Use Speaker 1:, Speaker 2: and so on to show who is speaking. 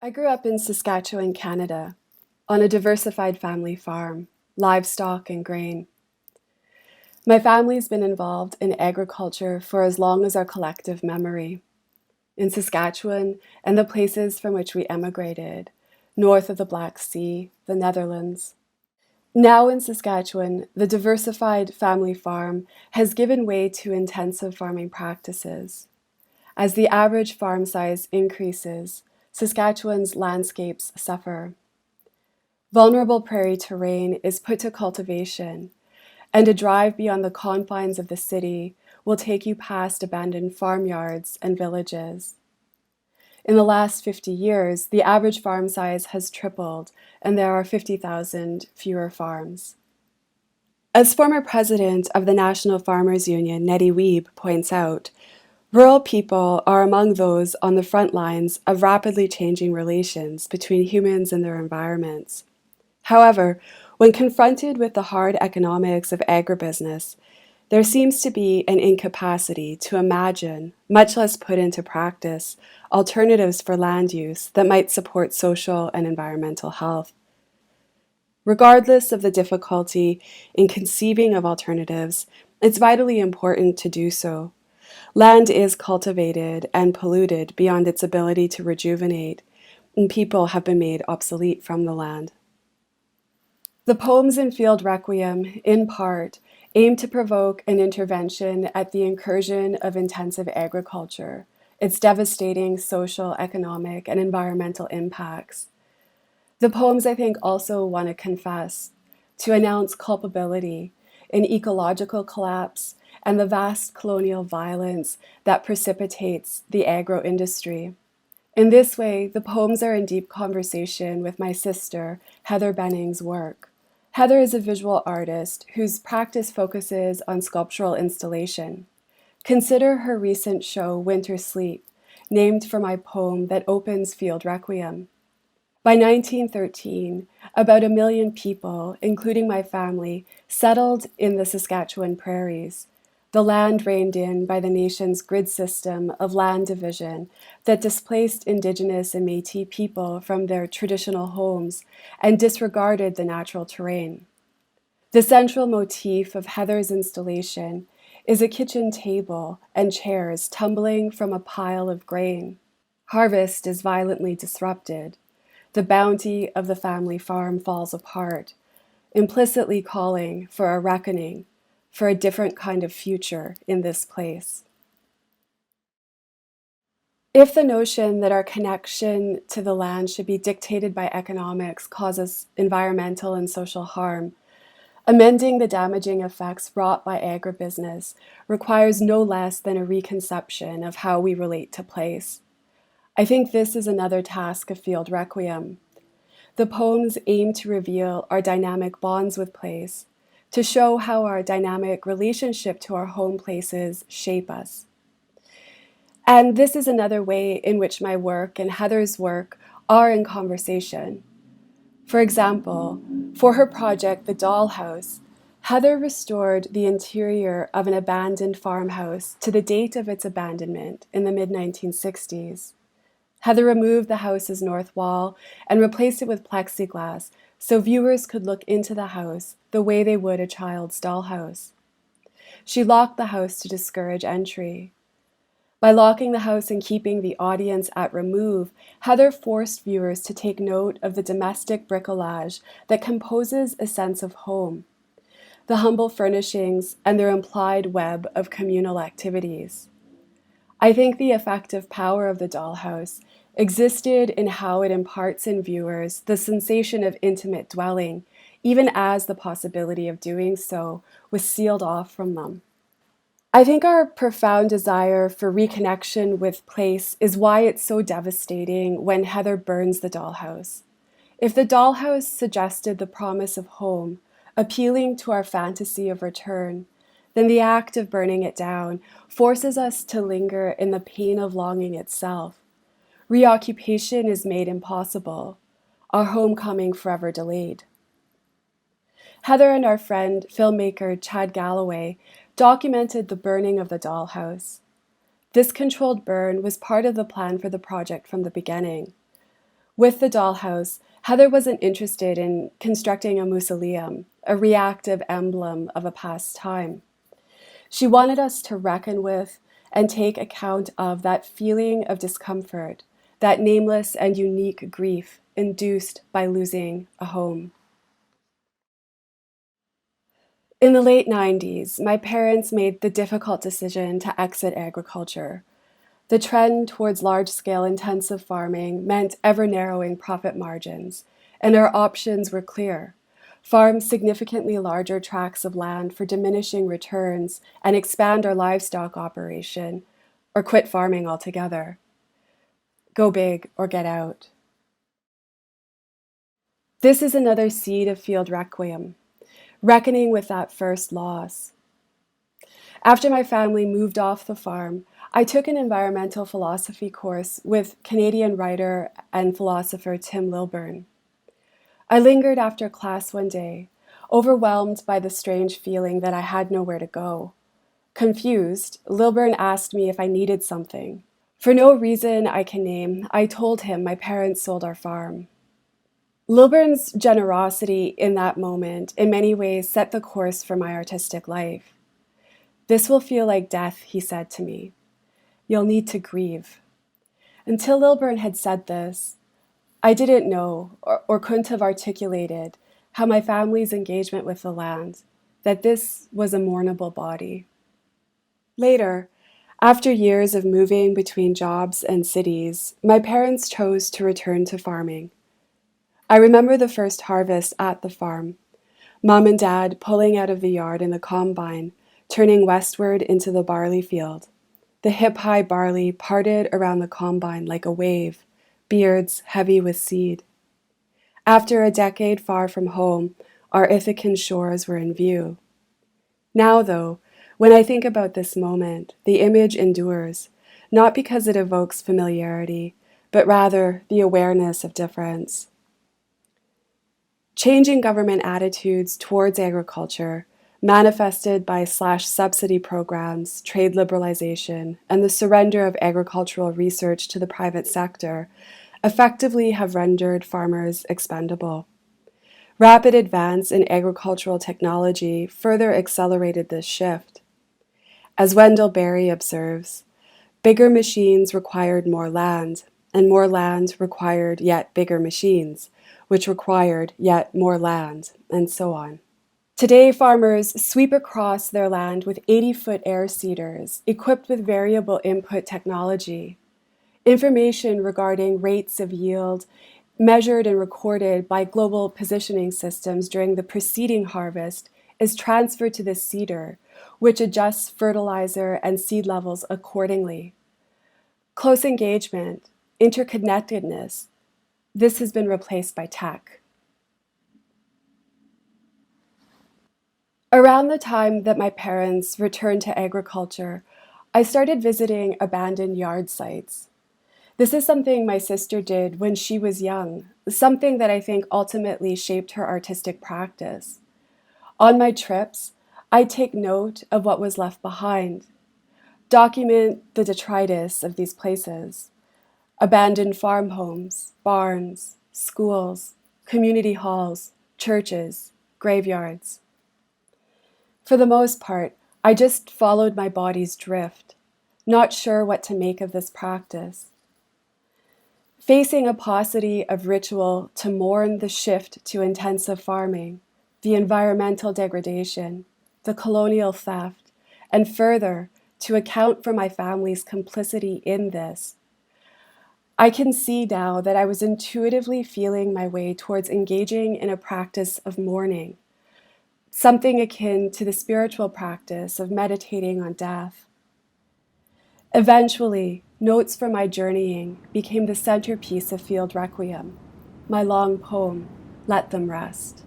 Speaker 1: I grew up in Saskatchewan, Canada, on a diversified family farm, livestock and grain. My family's been involved in agriculture for as long as our collective memory. In Saskatchewan and the places from which we emigrated, north of the Black Sea, the Netherlands. Now in Saskatchewan, the diversified family farm has given way to intensive farming practices. As the average farm size increases, Saskatchewan's landscapes suffer. Vulnerable prairie terrain is put to cultivation, and a drive beyond the confines of the city will take you past abandoned farmyards and villages. In the last 50 years, the average farm size has tripled, and there are 50,000 fewer farms. As former president of the National Farmers Union, Nettie Wiebe, points out, rural people are among those on the front lines of rapidly changing relations between humans and their environments. However, when confronted with the hard economics of agribusiness, there seems to be an incapacity to imagine, much less put into practice, alternatives for land use that might support social and environmental health. Regardless of the difficulty in conceiving of alternatives, it's vitally important to do so. Land is cultivated and polluted beyond its ability to rejuvenate, and people have been made obsolete from the land. The poems in Field Requiem, in part, aim to provoke an intervention at the incursion of intensive agriculture, its devastating social, economic, and environmental impacts. The poems, I think, also want to confess, to announce culpability in ecological collapse and the vast colonial violence that precipitates the agro-industry. In this way, the poems are in deep conversation with my sister, Heather Benning's work. Heather is a visual artist whose practice focuses on sculptural installation. Consider her recent show, Winter Sleep, named for my poem that opens Field Requiem. By 1913, about 1 million people, including my family, settled in the Saskatchewan prairies, the land reined in by the nation's grid system of land division that displaced Indigenous and Métis people from their traditional homes and disregarded the natural terrain. The central motif of Heather's installation is a kitchen table and chairs tumbling from a pile of grain. Harvest is violently disrupted. The bounty of the family farm falls apart, implicitly calling for a reckoning, for a different kind of future in this place. If the notion that our connection to the land should be dictated by economics causes environmental and social harm, amending the damaging effects wrought by agribusiness requires no less than a reconception of how we relate to place. I think this is another task of Field Requiem. The poems aim to reveal our dynamic bonds with place, to show how our dynamic relationship to our home places shape us. And this is another way in which my work and Heather's work are in conversation. For example, for her project, The Dollhouse, Heather restored the interior of an abandoned farmhouse to the date of its abandonment in the mid-1960s. Heather removed the house's north wall and replaced it with plexiglass so viewers could look into the house the way they would a child's dollhouse. She locked the house to discourage entry. By locking the house and keeping the audience at remove, Heather forced viewers to take note of the domestic bricolage that composes a sense of home, the humble furnishings and their implied web of communal activities. I think the effective power of the dollhouse existed in how it imparts in viewers the sensation of intimate dwelling, even as the possibility of doing so was sealed off from them. I think our profound desire for reconnection with place is why it's so devastating when Heather burns the dollhouse. If the dollhouse suggested the promise of home, appealing to our fantasy of return, then the act of burning it down forces us to linger in the pain of longing itself. Reoccupation is made impossible, our homecoming forever delayed. Heather and our friend, filmmaker Chad Galloway, documented the burning of the dollhouse. This controlled burn was part of the plan for the project from the beginning. With the dollhouse, Heather wasn't interested in constructing a mausoleum, a reactive emblem of a past time. She wanted us to reckon with and take account of that feeling of discomfort, that nameless and unique grief induced by losing a home. In the late 90s, my parents made the difficult decision to exit agriculture. The trend towards large-scale intensive farming meant ever-narrowing profit margins, and our options were clear. Farm significantly larger tracts of land for diminishing returns and expand our livestock operation, or quit farming altogether. Go big or get out. This is another seed of field requiem, reckoning with that first loss. After my family moved off the farm, I took an environmental philosophy course with Canadian writer and philosopher Tim Lilburn. I lingered after class one day, overwhelmed by the strange feeling that I had nowhere to go. Confused, Lilburn asked me if I needed something. For no reason I can name, I told him my parents sold our farm. Lilburn's generosity in that moment in many ways set the course for my artistic life. "This will feel like death," he said to me. "You'll need to grieve." Until Lilburn had said this, I didn't know or couldn't have articulated how my family's engagement with the land, that this was a mournable body. Later, after years of moving between jobs and cities, my parents chose to return to farming. I remember the first harvest at the farm, Mom and Dad pulling out of the yard in the combine, turning westward into the barley field. The hip-high barley parted around the combine like a wave, beards heavy with seed. After a decade far from home, our Ithacan shores were in view. Now, though, when I think about this moment, the image endures, not because it evokes familiarity, but rather the awareness of difference. Changing government attitudes towards agriculture, manifested by slash-subsidy programs, trade liberalization, and the surrender of agricultural research to the private sector, effectively have rendered farmers expendable. Rapid advance in agricultural technology further accelerated this shift. As Wendell Berry observes, bigger machines required more land, and more land required yet bigger machines, which required yet more land, and so on. Today, farmers sweep across their land with 80-foot air seeders, equipped with variable input technology. Information regarding rates of yield, measured and recorded by global positioning systems during the preceding harvest, is transferred to the seeder, which adjusts fertilizer and seed levels accordingly. Close engagement, interconnectedness, this has been replaced by tech. Around the time that my parents returned to agriculture, I started visiting abandoned yard sites. This is something my sister did when she was young, something that I think ultimately shaped her artistic practice. On my trips, I take note of what was left behind, document the detritus of these places, abandoned farm homes, barns, schools, community halls, churches, graveyards. For the most part, I just followed my body's drift, not sure what to make of this practice. Facing a paucity of ritual to mourn the shift to intensive farming, the environmental degradation, the colonial theft, and further, to account for my family's complicity in this, I can see now that I was intuitively feeling my way towards engaging in a practice of mourning, something akin to the spiritual practice of meditating on death. Eventually, notes from my journeying became the centerpiece of Field Requiem, my long poem, Let Them Rest.